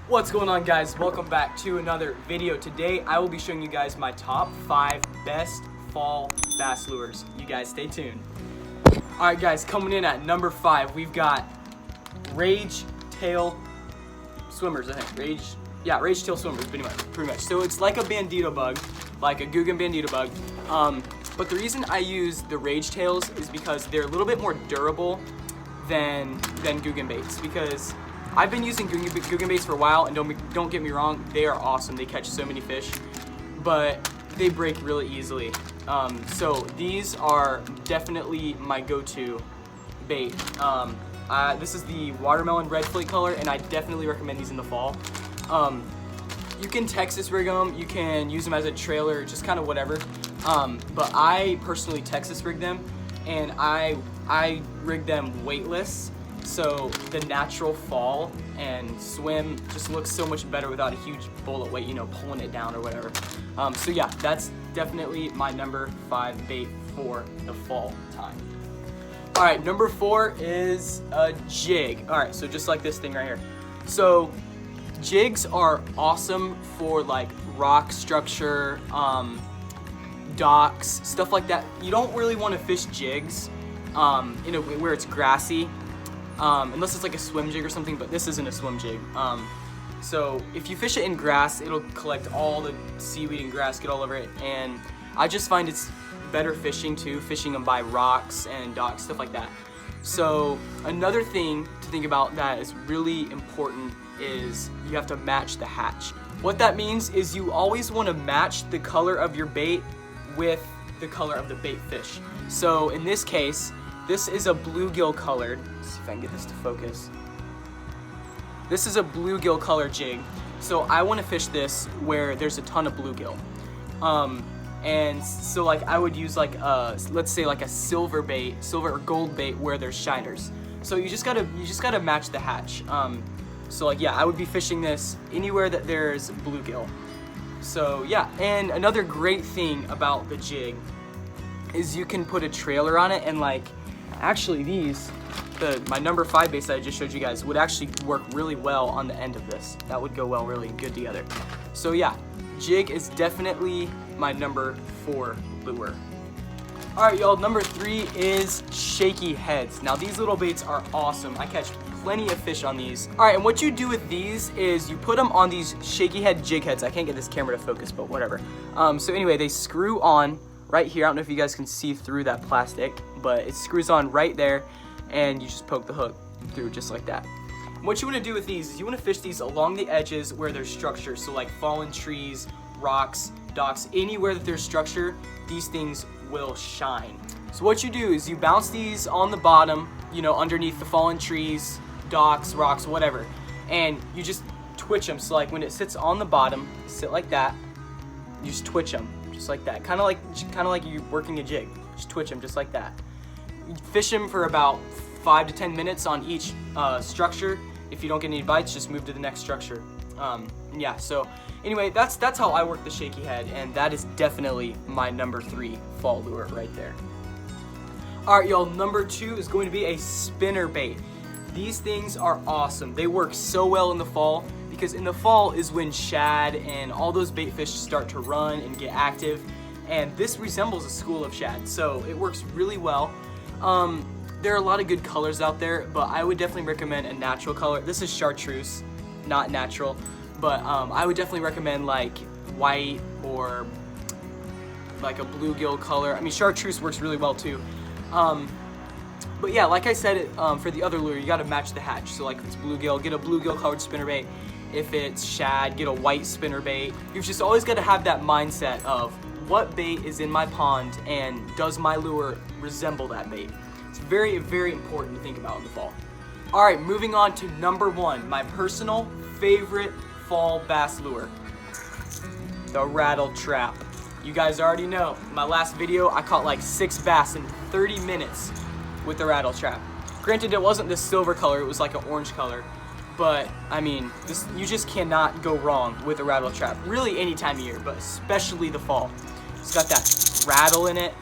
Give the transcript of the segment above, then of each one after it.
What's going on, guys? Welcome back to another video. Today I will be showing you guys my top 5 best fall bass lures. You guys stay tuned. Alright guys, coming in at number 5, we've got Rage Tail Swimmers, I think. Rage Tail Swimmers, pretty much. So it's like a bandito bug, like a Googan bandito bug. But the reason I use the Rage Tails is because they're a little bit more durable than Googan baits, because I've been using Googan baits for a while, and don't get me wrong, they are awesome. They catch so many fish, but they break really easily. So these are definitely my go-to bait. This is the watermelon red flake color, and I definitely recommend these in the fall. You can Texas rig them, you can use them as a trailer, just kind of whatever. But I personally Texas rig them, and I rig them weightless. So the natural fall and swim just looks so much better without a huge bullet weight, pulling it down or whatever. So yeah, that's definitely my number 5 bait for the fall time. All right, number 4 is a jig. All right, so just like this thing right here. So jigs are awesome for like rock structure, docks, stuff like that. You don't really want to fish jigs where it's grassy. Unless it's like a swim jig or something, but this isn't a swim jig. So if you fish it in grass, it'll collect all the seaweed and grass, get all over it, and I just find it's better fishing them by rocks and docks, stuff like that. So another thing to think about that is really important is you have to match the hatch. What that means is you always want to match the color of your bait with the color of the bait fish. So in this case, this is a bluegill colored. Let's see if I can get this to focus. This is a bluegill color jig. So I want to fish this where there's a ton of bluegill. And so like I would use like let's say like a silver or gold bait where there's shiners. So you just gotta match the hatch. So like yeah, I would be fishing this anywhere that there's bluegill. So yeah, and another great thing about the jig is you can put a trailer on it, and like actually my number 5 baits that I just showed you guys would actually work really well on the end of this. That would go well really good together. So yeah, jig is definitely my number 4 lure. Alright y'all, number 3 is shaky heads. Now these little baits are awesome. I catch plenty of fish on these. Alright, and what you do with these is you put them on these shaky head jig heads. I can't get this camera to focus, but whatever. So anyway, they screw on right here. I don't know if you guys can see through that plastic, but it screws on right there, and you just poke the hook through just like that. What you want to do with these is you want to fish these along the edges where there's structure, so like fallen trees, rocks, docks, anywhere that there's structure, these things will shine. So what you do is you bounce these on the bottom, underneath the fallen trees, docks, rocks, whatever, and you just twitch them. So like when it sits on the bottom, sit like that, you just twitch them just like that, kind of like you're working a jig. Just twitch them just like that. You fish them for about 5 to 10 minutes on each structure. If you don't get any bites, just move to the next structure. Yeah, so anyway, that's how I work the shaky head, and that is definitely my number 3 fall lure right there. Alright y'all, number 2 is going to be a spinner bait. These things are awesome. They work so well in the fall, because in the fall is when shad and all those bait fish start to run and get active, and this resembles a school of shad, so it works really well. There are a lot of good colors out there, but I would definitely recommend a natural color. This is chartreuse, not natural, but I would definitely recommend like white or like a bluegill color. I mean, chartreuse works really well too. But yeah, like I said, for the other lure, you gotta match the hatch. So like if it's bluegill, get a bluegill colored spinnerbait. If it's shad, get a white spinnerbait. You've just always gotta have that mindset of what bait is in my pond, and does my lure resemble that bait? It's very, very important to think about in the fall. All right, moving on to number 1, my personal favorite fall bass lure, the rattle trap. You guys already know, in my last video, I caught like 6 bass in 30 minutes with the rattle trap. Granted, it wasn't the silver color, it was like an orange color, but I mean, you just cannot go wrong with a rattle trap, really any time of year, but especially the fall. It's got that rattle in it.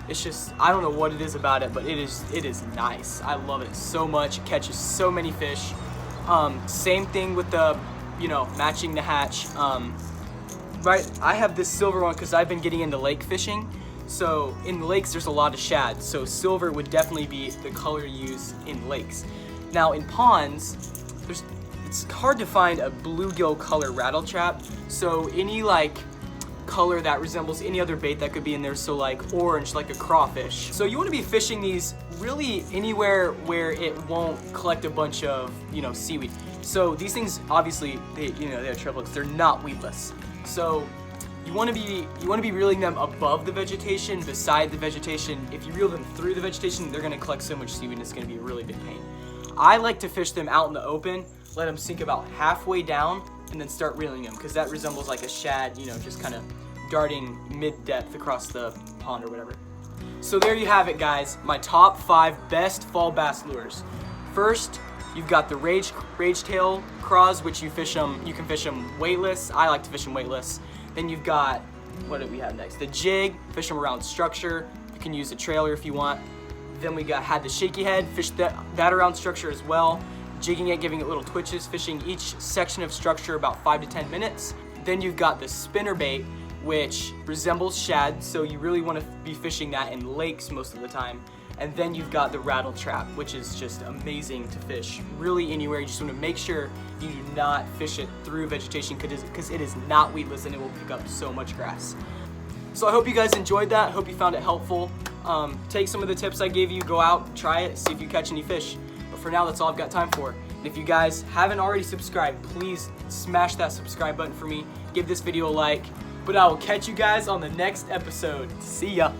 It's just, I don't know what it is about it, but it is nice. I love it so much. It catches so many fish. Same thing with the you know, matching the hatch. Right, I have this silver one because I've been getting into lake fishing. So in the lakes, there's a lot of shad. So silver would definitely be the color used in lakes. Now in ponds, it's hard to find a bluegill color rattle trap. So any like color that resembles any other bait that could be in there, so like orange, like a crawfish. So you want to be fishing these really anywhere where it won't collect a bunch of, you know, seaweed. So these things, obviously, they have triplets. They're not weedless. So you want to be reeling them above the vegetation, beside the vegetation. If you reel them through the vegetation, they're going to collect so much seaweed, and it's going to be a really big pain. I like to fish them out in the open, let them sink about halfway down, and then start reeling them, because that resembles like a shad, you know, just kind of darting mid-depth across the pond or whatever. So there you have it, guys, my top 5 best fall bass lures. First, you've got the Rage Tail craws, which you can fish them weightless. I like to fish them weightless. Then you've got, what do we have next? The jig, fish them around structure. You can use a trailer if you want. Then we had the shaky head, fish that around structure as well. Jigging it, giving it little twitches, fishing each section of structure about 5 to 10 minutes. Then you've got the spinner bait, which resembles shad, so you really want to be fishing that in lakes most of the time. And then you've got the rattle trap, which is just amazing to fish really anywhere. You just want to make sure you do not fish it through vegetation, because it is not weedless and it will pick up so much grass. So I hope you guys enjoyed that. I hope you found it helpful. Take some of the tips I gave you, go out, try it, see if you catch any fish. But for now, that's all I've got time for. And if you guys haven't already subscribed, please smash that subscribe button for me. Give this video a like. But I will catch you guys on the next episode. See ya.